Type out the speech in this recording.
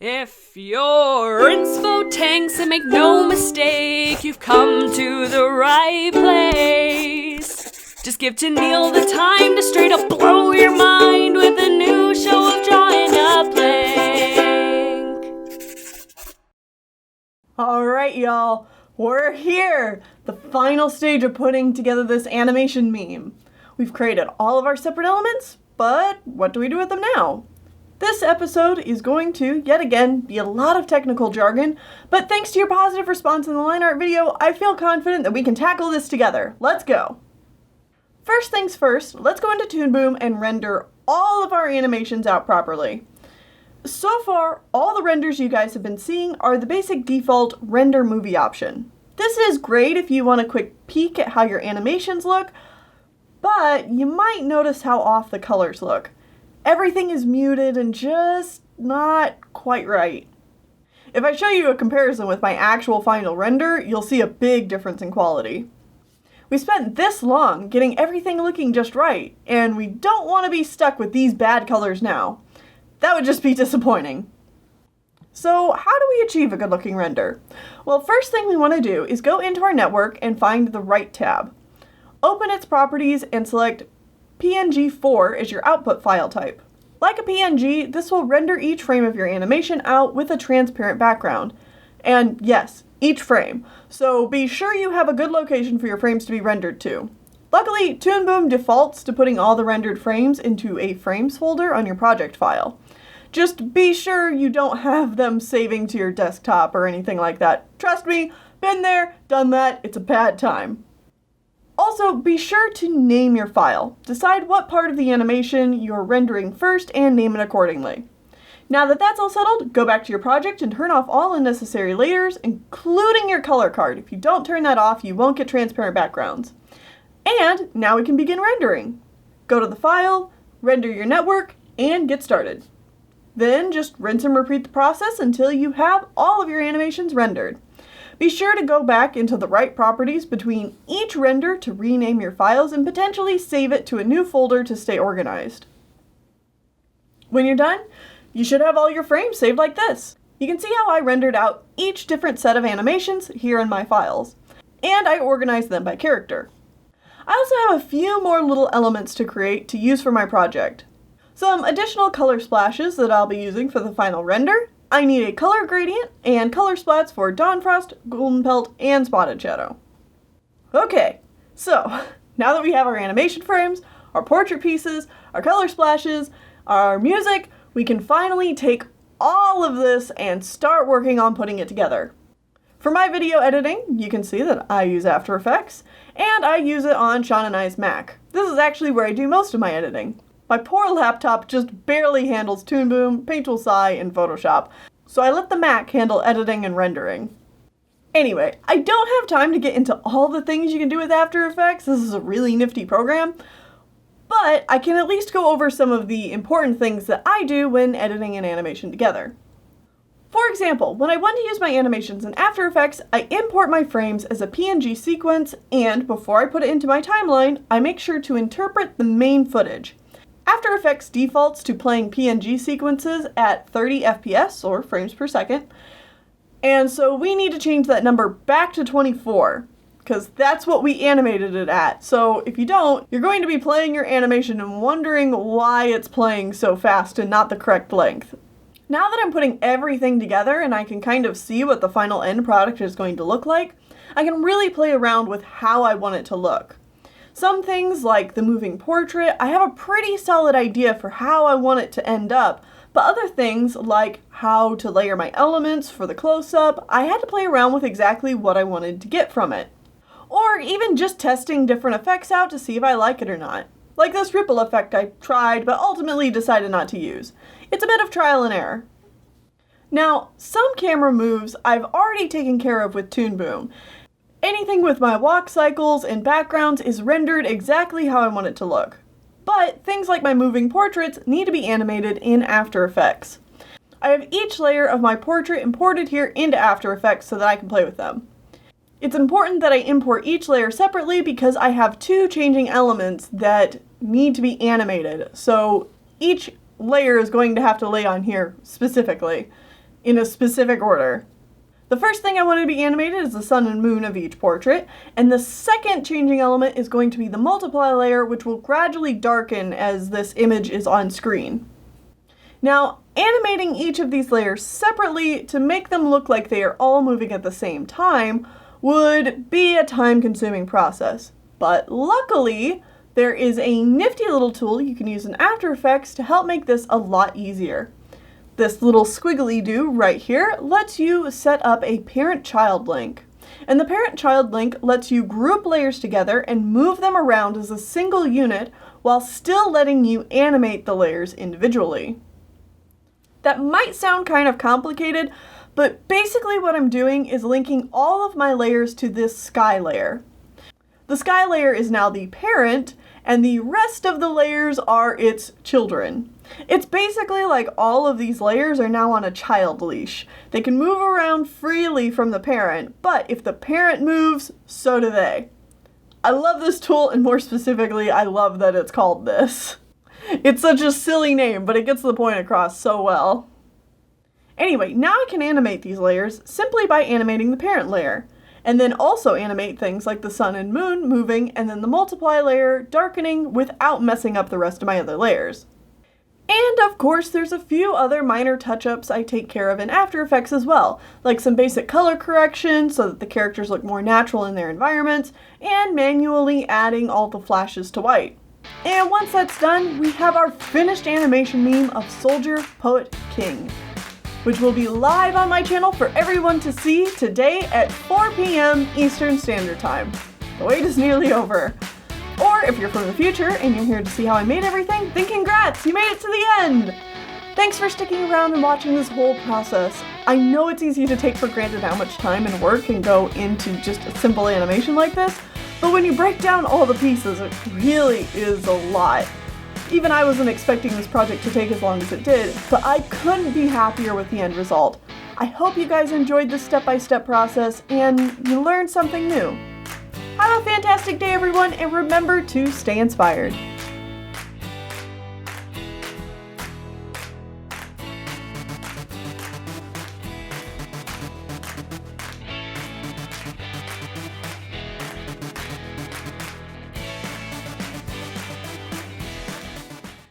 If you're inspo tanks, and make no mistake, you've come to the right place. Just give to Neil the time to straight up blow your mind with a new show of drawing a blank. Alright, y'all, we're here! The final stage of putting together this animation meme. We've created all of our separate elements, but what do we do with them now? This episode is going to, yet again, be a lot of technical jargon, but thanks to your positive response in the line art video, I feel confident that we can tackle this together. Let's go! First things first, let's go into Toon Boom and render all of our animations out properly. So far, all the renders you guys have been seeing are the basic default render movie option. This is great if you want a quick peek at how your animations look, but you might notice how off the colors look. Everything is muted and just not quite right. If I show you a comparison with my actual final render, you'll see a big difference in quality. We spent this long getting everything looking just right, and we don't want to be stuck with these bad colors now. That would just be disappointing. So how do we achieve a good looking render? Well, first thing we want to do is go into our network and find the right tab. Open its properties and select PNG4 as your output file type. Like a PNG, this will render each frame of your animation out with a transparent background. And yes, each frame. So be sure you have a good location for your frames to be rendered to. Luckily, Toon Boom defaults to putting all the rendered frames into a frames folder on your project file. Just be sure you don't have them saving to your desktop or anything like that. Trust me, been there, done that, it's a bad time. Also, be sure to name your file. Decide what part of the animation you're rendering first and name it accordingly. Now that that's all settled, go back to your project and turn off all unnecessary layers, including your color card. If you don't turn that off, you won't get transparent backgrounds. And now we can begin rendering. Go to the file, render your network, and get started. Then just rinse and repeat the process until you have all of your animations rendered. Be sure to go back into the right properties between each render to rename your files and potentially save it to a new folder to stay organized. When you're done, you should have all your frames saved like this. You can see how I rendered out each different set of animations here in my files, and I organized them by character. I also have a few more little elements to create to use for my project. Some additional color splashes that I'll be using for the final render. I need a color gradient and color splats for Dawnfrost, Golden Pelt, and Spotted Shadow. Okay, so now that we have our animation frames, our portrait pieces, our color splashes, our music, we can finally take all of this and start working on putting it together. For my video editing, you can see that I use After Effects, and I use it on Sean and I's Mac. This is actually where I do most of my editing. My poor laptop just barely handles Toon Boom, Painttool Sai, and Photoshop, so I let the Mac handle editing and rendering. Anyway, I don't have time to get into all the things you can do with After Effects. This is a really nifty program, but I can at least go over some of the important things that I do when editing an animation together. For example, when I want to use my animations in After Effects, I import my frames as a PNG sequence, and before I put it into my timeline, I make sure to interpret the main footage. After Effects defaults to playing PNG sequences at 30 FPS, or frames per second, and so we need to change that number back to 24, because that's what we animated it at. So if you don't, you're going to be playing your animation and wondering why it's playing so fast and not the correct length. Now that I'm putting everything together and I can kind of see what the final end product is going to look like, I can really play around with how I want it to look. Some things, like the moving portrait, I have a pretty solid idea for how I want it to end up, but other things, like how to layer my elements for the close-up, I had to play around with exactly what I wanted to get from it. Or even just testing different effects out to see if I like it or not. Like this ripple effect I tried, but ultimately decided not to use. It's a bit of trial and error. Now, some camera moves I've already taken care of with Toon Boom. Anything with my walk cycles and backgrounds is rendered exactly how I want it to look. But things like my moving portraits need to be animated in After Effects. I have each layer of my portrait imported here into After Effects so that I can play with them. It's important that I import each layer separately because I have two changing elements that need to be animated, so each layer is going to have to lay on here specifically. in a specific order. The first thing I want to be animated is the sun and moon of each portrait, and the second changing element is going to be the multiply layer, which will gradually darken as this image is on screen. Now, animating each of these layers separately to make them look like they are all moving at the same time would be a time-consuming process. But luckily, there is a nifty little tool you can use in After Effects to help make this a lot easier. This little squiggly do right here lets you set up a parent-child link. And the parent-child link lets you group layers together and move them around as a single unit while still letting you animate the layers individually. That might sound kind of complicated, but basically what I'm doing is linking all of my layers to this sky layer. The sky layer is now the parent, and the rest of the layers are its children. It's basically like all of these layers are now on a child leash. They can move around freely from the parent, but if the parent moves, so do they. I love this tool, and more specifically, I love that it's called this. It's such a silly name, but it gets the point across so well. Anyway, now I can animate these layers simply by animating the parent layer, and then also animate things like the sun and moon moving, and then the multiply layer darkening without messing up the rest of my other layers. And of course, there's a few other minor touch-ups I take care of in After Effects as well, like some basic color correction so that the characters look more natural in their environments, and manually adding all the flashes to white. And once that's done, we have our finished animation meme of Soldier, Poet, King, which will be live on my channel for everyone to see today at 4 p.m. Eastern Standard Time. The wait is nearly over. Or if you're from the future and you're here to see how I made everything, then congrats, you made it to the end! Thanks for sticking around and watching this whole process. I know it's easy to take for granted how much time and work can go into just a simple animation like this, but when you break down all the pieces, it really is a lot. Even I wasn't expecting this project to take as long as it did, but I couldn't be happier with the end result. I hope you guys enjoyed this step-by-step process and you learned something new. Have a fantastic day, everyone, and remember to stay inspired.